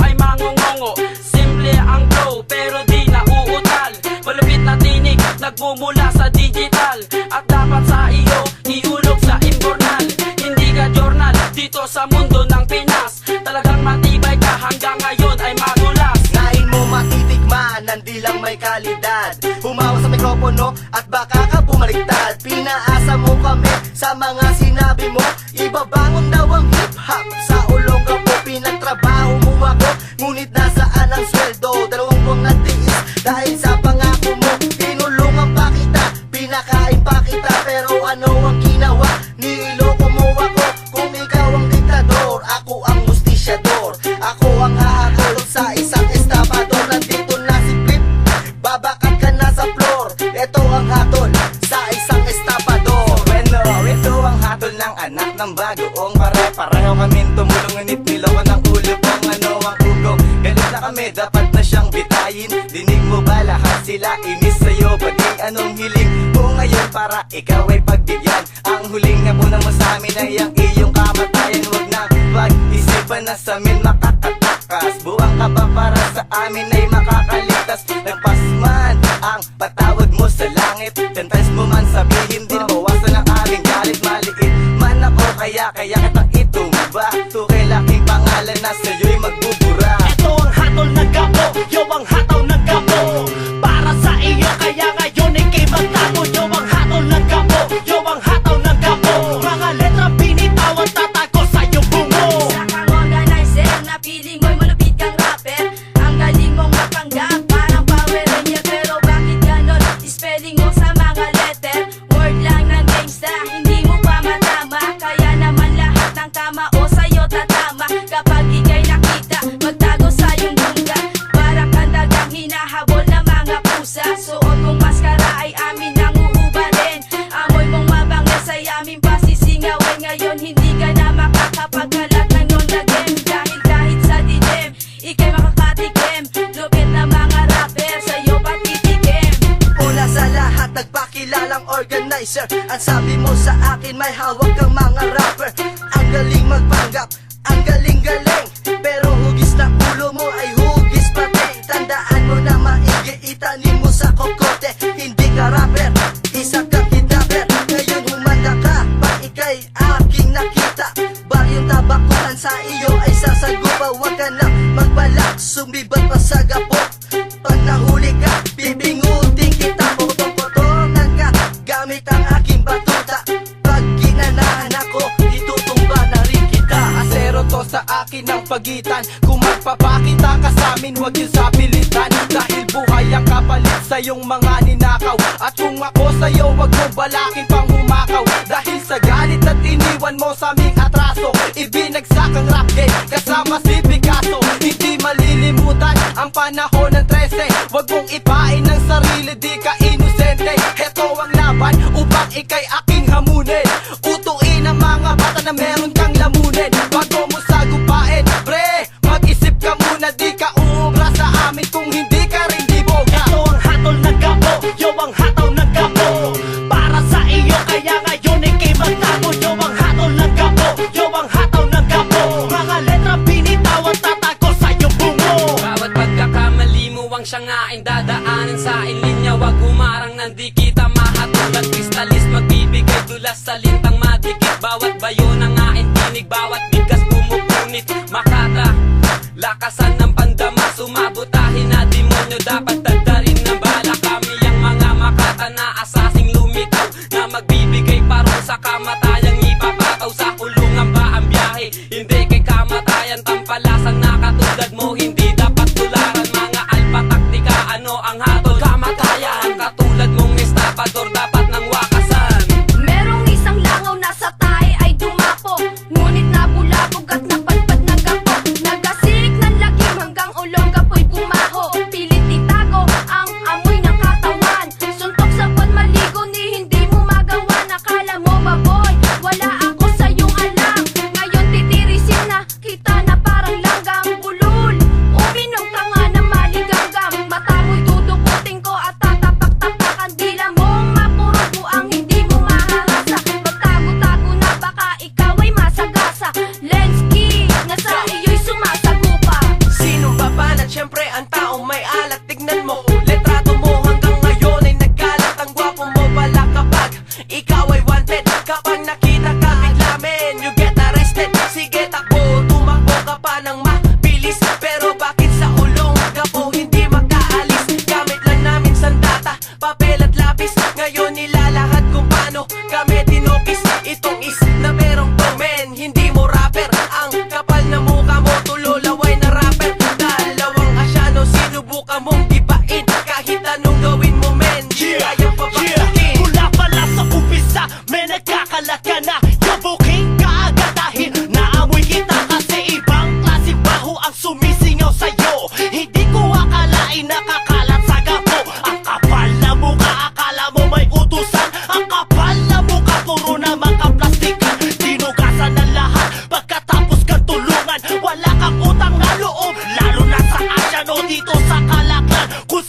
ay mangungongo. Simple ang flow pero di na uutal. Malupit na tinig nagmumula sa digital. At dapat sa iyo ihulog sa informal. Hindi ka journal dito sa mundo ng Pinas. Talagang matibay ka hanggang ngayon ay madulas. Nain mo matitikman, hindi lang may kalidad. Humawa sa mikropono at baka ka bumaliktad. Pinaasa mo kami sa mga sinabi mo. Ibabangon daw ang hip-hop sa Olonga po. Pinagtrabaho mo ako, ngunit nasaan ang sweldo? 2 buwang natiis dahil sa pangako mo. Tinulungan pa kita, pinakain pa kita. Pero ano ang ginawa? Niloko mo ako. Kung ikaw ang diktador, ako ang justisyador. Ako ang hahakot sa isang estafador. Nandito na si Flip, babakat ka na sa floor. Ito ang hatol sa isang estafador. Bueno, ito ang hatol ng anak ng bagoong pare-pareho kaming tumulong, ngunit niloko ng ulo kung ano ang ugong. Galit na kami, dapat na siyang bitayin. Dinig mo ba lahat sila inis sa'yo? Paging anong hiling mo ngayon para ikaw ay pagbigyan? Ang huling napunan mo sa amin ay ang iyong kamatayan. Huwag na pag-isipan na sa amin makakatakas. Buwang ka ba para sa amin ay makakaligtas? Nagpas man ang patawad mo sa langit. 10 times mo man sabihin, di nabawasan ang aming galit. Maliit man ako, kaya kitang itumba. Tukay laking pangalan na sa'yo'y magbubura. Ito ang hatol ng gapo, yo ang hataw ng gapo. Para sa iyo, kaya ngayon ikay magtago. Yo ang hatol ng gapo, yo ang hataw ng gapo. Mga letra binitawan, tatago sa iyong bungo. Isa kang organizer na feeling mo'y malupit kang rapper. Ang galing mong mapanggap, parang Power Ranger. Pero bakit ganon? Spelling mo sa mga letter. Word lang ng gangsta, hindi mo pa matama. Kaya naman lahat ng tama o sa'yo tatama. Kapag ikay nakita, magtago sa iyong bungga. Para kang dagang hinahabol ng mga pusa. Suot mong maskara ay amin ang uubarin. Amoy mong mabangis ay amin pasisingawin. Ngayon hindi ka na makakapagkalat ng non-again. Dahil kahit sa dilim, ikay makakatikim. Lupit na mga rapper, sa'yo patitikim. Una sa lahat, nagpakilalang organizer. Ang sabi mo sa akin, may hawak kang mga rapper. Ang galing magpanggap, ang galing-galing. Pero hugis na ulo mo ay hugis pati. Tandaan mo na maigi, itanim mo sa kokote. Hindi ka rapper, isa kang kidnapper. Ngayon humanda ka, pag ikay aking nakita. Baryong tabakuhan sa iyo ay sasagupa. Huwag ka na magbalak, sumibat pa sa gapo. Pag nahuli ka, bibingutin kita. Potong-potongan ka, gamit ang aking batuta. Pag ginanahan ako, itutumba na rin kita. Asero to sa akin ang pagitan. Kung magpapakita ka sa amin, huwag yun sa pilitan. Dahil buhay ang kapalit sa iyong mga ninakaw. At kung ako sa'yo, huwag mong balakin pang humakaw. Dahil sa galit at iniwan mo sa aming atraso, ibinagsak ang rap game kasama si Picasso. Hindi malilimutan ang panahon ng 13. Huwag mong ipain ng sarili, di ka inosente. Heto ang laban upang ikay aking hamunin. Utuin ang mga bata na meron kang lamunin. Bago mo sagupain, pre, mag-isip ka muna. Di ka uubra sa amin kung hindi ka rin di boga. Ito ang hatol ng gapo, yo ang hataw ng gapo. Para sa iyo, kaya ngayon ikay magtago. Yo ang hatol ng gapo, yo ang hataw ng gapo. Mga letra binitawan, tatago sa iyong bungo. Bawat pagkakamali mo ang siyangain, dadaanan sa linya. Wag humarang nandi kita mahatulan. Kristalis magbibigay dulas sa lintang madikit. Bawat bayo ng aing tinig, bawat bigas pumupunit. Makata, lakasan ng pandama, sumabutahin na demonyo. Dapat dagdarin ng bala kami ang mga makata na asasing lumitaw. Na magbibigay parang sa kamatayang ipapataw. Sa kulungan ba ang biyahe? Hindi kay kamatayan, tampalasan na katulad mo. Hindi dapat tularan mga alpa taktika. Ano ang hatol? Kamatayan. Katulad mong estafador, dapat nang wakasan. Merong isang langaw na sa tae ay dumapo. Ngunit nabulabog at napadpad ng gapo. Nagasirik ng lagim hanggang ulong gapoy bumaho. Pilit itago ang amoy ng katawan. Suntok sa buwan maligo ni hindi mo magawa. Nakala mo baboy, wala ako sa iyong Kung